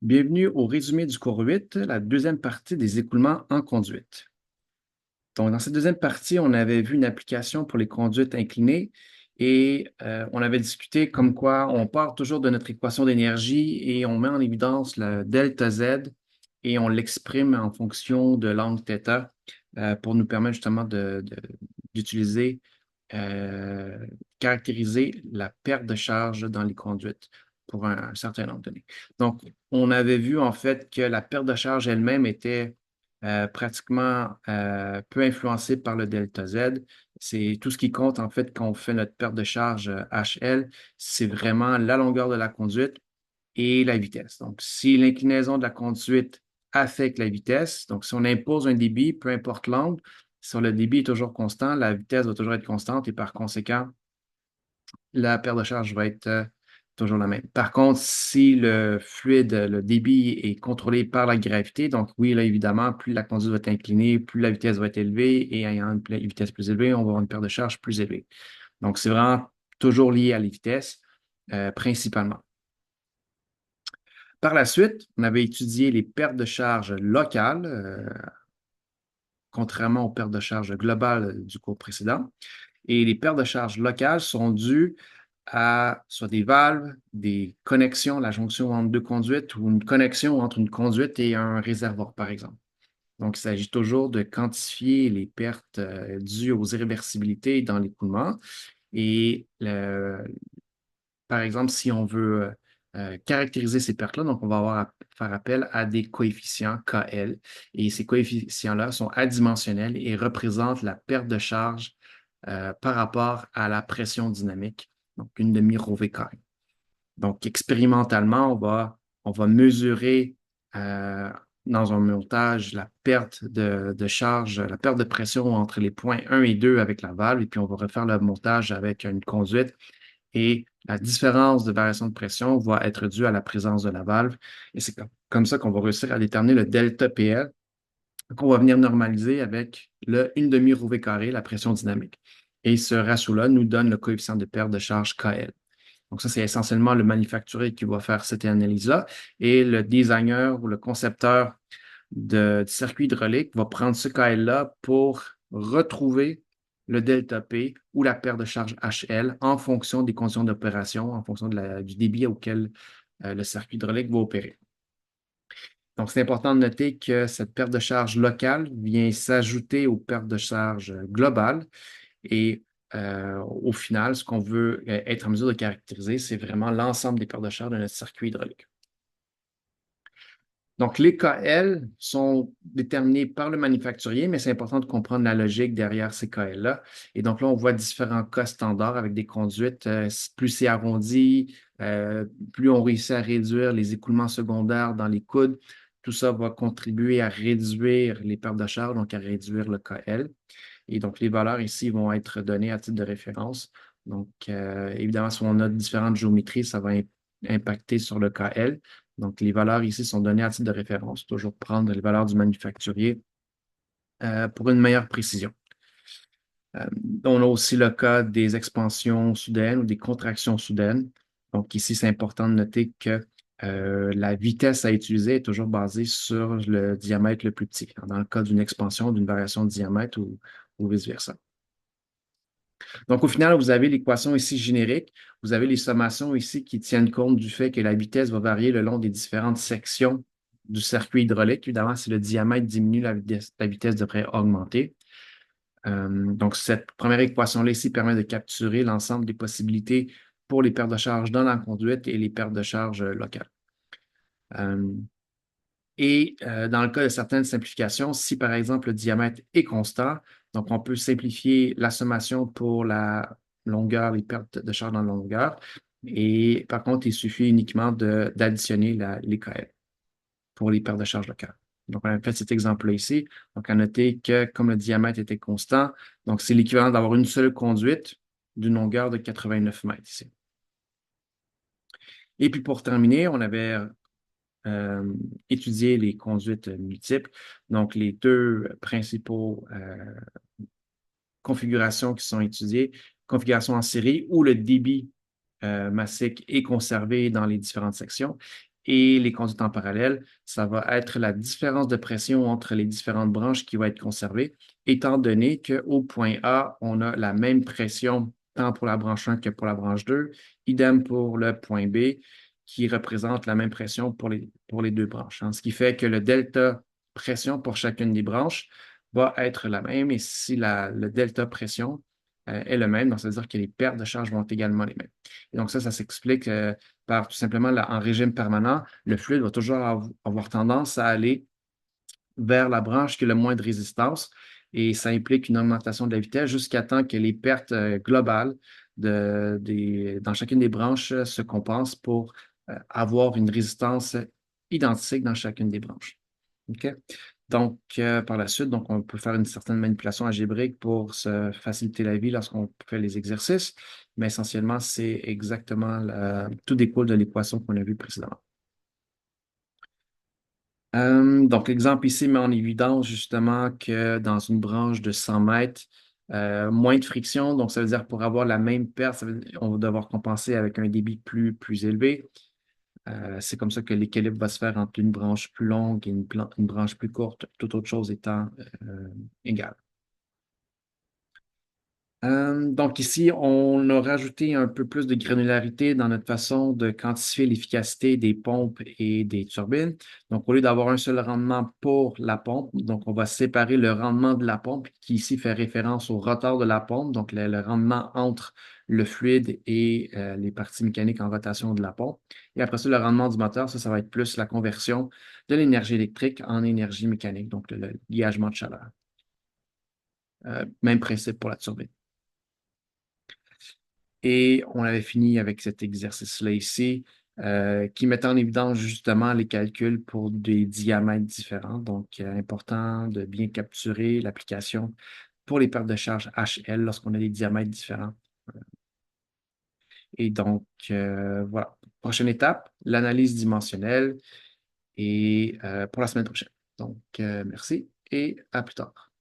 Bienvenue au résumé du cours 8, la deuxième partie des écoulements en conduite. Donc, dans cette deuxième partie, on avait vu une application pour les conduites inclinées et on avait discuté comme quoi on part toujours de notre équation d'énergie et on met en évidence le delta Z et on l'exprime en fonction de l'angle θ pour nous permettre justement d'utiliser, euh, caractériser la perte de charge dans les conduites pour un certain nombre donné. Donc, on avait vu en fait que la perte de charge elle-même était pratiquement peu influencée par le delta Z. C'est tout ce qui compte en fait quand on fait notre perte de charge HL, c'est vraiment la longueur de la conduite et la vitesse. Donc, si l'inclinaison de la conduite affecte la vitesse, donc si on impose un débit, peu importe l'angle, si le débit est toujours constant, la vitesse va toujours être constante et par conséquent, la perte de charge va être toujours la même. Par contre, si le fluide, le débit est contrôlé par la gravité, donc oui, là, évidemment, plus la conduite va être inclinée, plus la vitesse va être élevée et ayant une vitesse plus élevée, on va avoir une perte de charge plus élevée. Donc, c'est vraiment toujours lié à la vitesse, principalement. Par la suite, on avait étudié les pertes de charge locales, contrairement aux pertes de charge globales du cours précédent. Et les pertes de charge locales sont dues à soit des valves, des connexions, la jonction entre deux conduites ou une connexion entre une conduite et un réservoir, par exemple. Donc, il s'agit toujours de quantifier les pertes dues aux irréversibilités dans l'écoulement. Et par exemple, si on veut caractériser ces pertes-là, donc on va avoir à faire appel à des coefficients KL. Et ces coefficients-là sont adimensionnels et représentent la perte de charge par rapport à la pression dynamique, donc une demi-ρ V carré. Donc, expérimentalement, on va mesurer euh, dans un montage la perte de charge, la perte de pression entre les points 1 et 2 avec la valve, et puis on va refaire le montage avec une conduite et la différence de variation de pression va être due à la présence de la valve. Et c'est comme ça qu'on va réussir à déterminer le delta PL qu'on va venir normaliser avec le 1 demi-ρ V carré, la pression dynamique. Et ce ratio-là nous donne le coefficient de perte de charge KL. Donc ça, c'est essentiellement le manufacturier qui va faire cette analyse-là. Et le designer ou le concepteur du circuit hydraulique va prendre ce KL-là pour retrouver le delta P ou la perte de charge HL en fonction des conditions d'opération, en fonction du débit auquel le circuit hydraulique va opérer. Donc, c'est important de noter que cette perte de charge locale vient s'ajouter aux pertes de charge globales et au final, ce qu'on veut être en mesure de caractériser, c'est vraiment l'ensemble des pertes de charge de notre circuit hydraulique. Donc, les KL sont déterminés par le manufacturier, mais c'est important de comprendre la logique derrière ces KL-là. Et donc là, on voit différents cas standards avec des conduites. Plus c'est arrondi, plus on réussit à réduire les écoulements secondaires dans les coudes. Tout ça va contribuer à réduire les pertes de charge, donc à réduire le KL. Et donc, les valeurs ici vont être données à titre de référence. Donc, évidemment, si on a différentes géométries, ça va impacter sur le KL. Donc, les valeurs ici sont données à titre de référence. Toujours prendre les valeurs du manufacturier pour une meilleure précision. Euh, on a aussi le cas des expansions soudaines ou des contractions soudaines. Donc, ici, c'est important de noter que la vitesse à utiliser est toujours basée sur le diamètre le plus petit. Dans le cas d'une expansion, d'une variation de diamètre ou vice-versa. Donc, au final, vous avez l'équation ici générique. Vous avez les sommations ici qui tiennent compte du fait que la vitesse va varier le long des différentes sections du circuit hydraulique. Évidemment, si le diamètre diminue, la vitesse devrait augmenter. Donc, cette première équation-là ici permet de capturer l'ensemble des possibilités pour les pertes de charge dans la conduite et les pertes de charge locales. Euh, dans le cas de certaines simplifications, si par exemple le diamètre est constant, donc on peut simplifier la sommation pour la longueur, les pertes de charge dans la longueur. Et par contre, il suffit uniquement d'additionner les KL pour les pertes de charge locales. Donc, on a fait cet exemple-là ici. Donc, à noter que comme le diamètre était constant, donc c'est l'équivalent d'avoir une seule conduite d'une longueur de 89 mètres ici. Et puis pour terminer, on avait étudier les conduites multiples. Donc, les deux principaux configurations qui sont étudiées, configuration en série où le débit massique est conservé dans les différentes sections Et les conduites en parallèle, ça va être la différence de pression entre les différentes branches qui va être conservée, étant donné qu'au point A, on a la même pression tant pour la branche 1 que pour la branche 2, idem pour le point B, qui représente la même pression pour les deux branches, hein. Ce qui fait que le delta pression pour chacune des branches va être la même. Et si le delta pression est le même, donc ça veut dire que les pertes de charge vont être également les mêmes. Et donc ça s'explique par tout simplement, en régime permanent, le fluide va toujours avoir tendance à aller vers la branche qui a le moins de résistance et ça implique une augmentation de la vitesse jusqu'à temps que les pertes globales dans chacune des branches se compensent pour avoir une résistance identique dans chacune des branches. OK? Donc, par la suite, donc, on peut faire une certaine manipulation algébrique pour se faciliter la vie lorsqu'on fait les exercices, mais essentiellement, c'est exactement tout découle de l'équation qu'on a vue précédemment. Donc, l'exemple ici met en évidence justement que dans une branche de 100 mètres, moins de friction, donc ça veut dire pour avoir la même perte, on va devoir compenser avec un débit plus élevé. C'est comme ça que l'équilibre va se faire entre une branche plus longue et une branche plus courte, toute autre chose étant égale. Donc ici, on a rajouté un peu plus de granularité dans notre façon de quantifier l'efficacité des pompes et des turbines. Donc, au lieu d'avoir un seul rendement pour la pompe, donc on va séparer le rendement de la pompe, qui ici fait référence au rotor de la pompe, donc le rendement entre le fluide et les parties mécaniques en rotation de la pompe. Et après ça, le rendement du moteur, ça va être plus la conversion de l'énergie électrique en énergie mécanique, donc le liagement de chaleur. Même principe pour la turbine. Et on avait fini avec cet exercice-là ici, qui mettait en évidence justement les calculs pour des diamètres différents. Donc, important de bien capturer l'application pour les pertes de charge HL lorsqu'on a des diamètres différents. Et donc, voilà. Prochaine étape, l'analyse dimensionnelle et pour la semaine prochaine. Donc, merci et à plus tard.